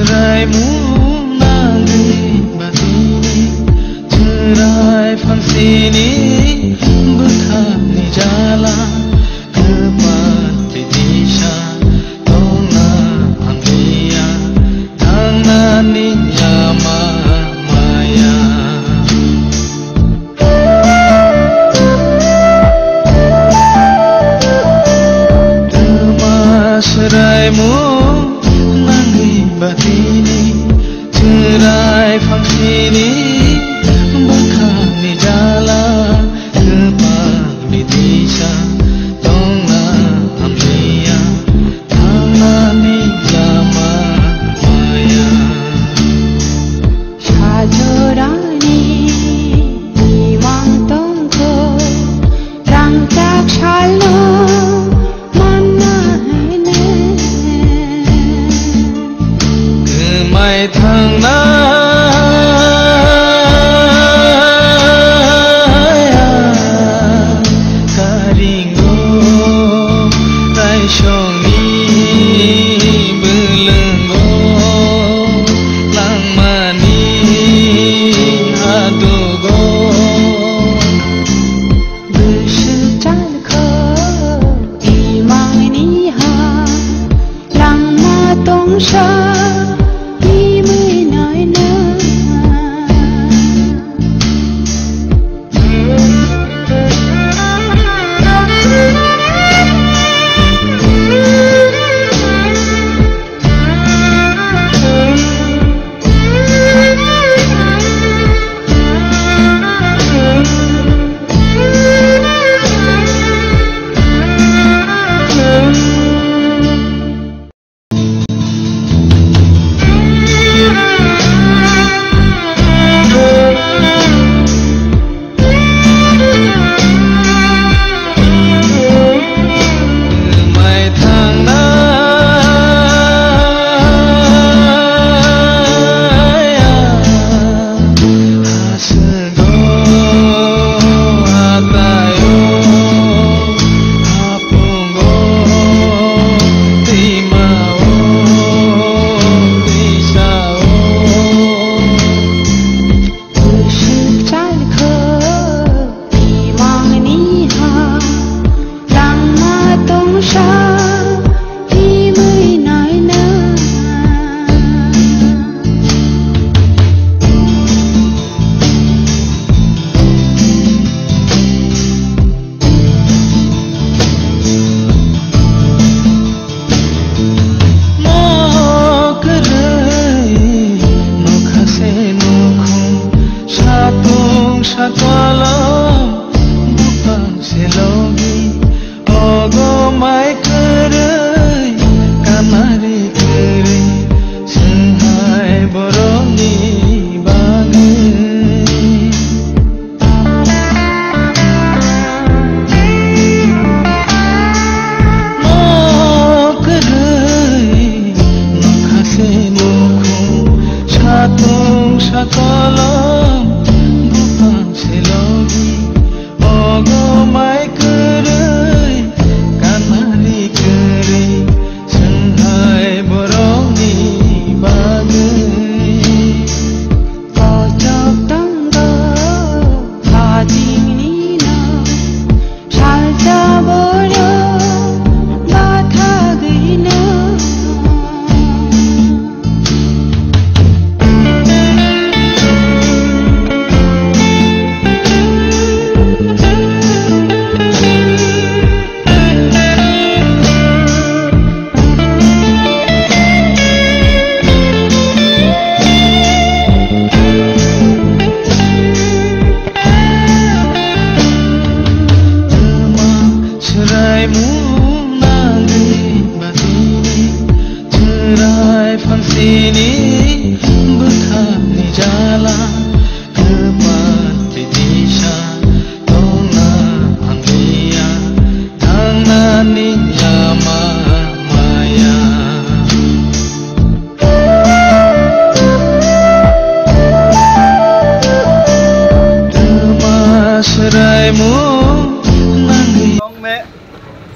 seraimu nangi batini cerai fansini berkali jalan kepat ditisha tona anglia tanani yama maya seraimu nangi batini cerai fangsini berkali jalan kepak ditisha tona amlia tanani yama maya sajorani iwang tongko rangtak shalom mai thang na karingo tai shong ni belenggo lang mani adogo besi jalko imang ni ha lang ma tong sha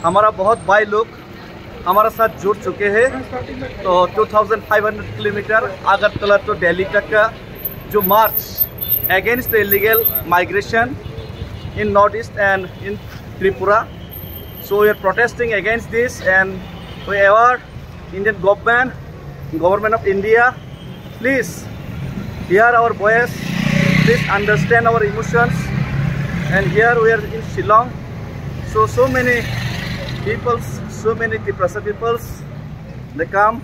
हमारा बहुत भाई लोग हमारा साथ जुड़ चुके हैं। तो 2500 किलोमीटर अगरतला तो दिल्ली तक का जो मार्च against the illegal migration in northeast and in Tripura. So we are protesting against this, and we award Indian government of India, please hear our voice, please understand our emotions. And here we are in Shillong, so many people, so many Tiprasa peoples, they come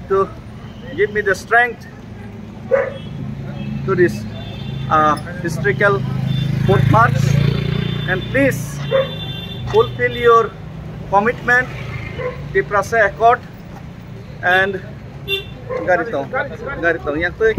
to give me the strength to this historical foot march. And please fulfill your commitment, Tiprasa Accord, and garitong yang to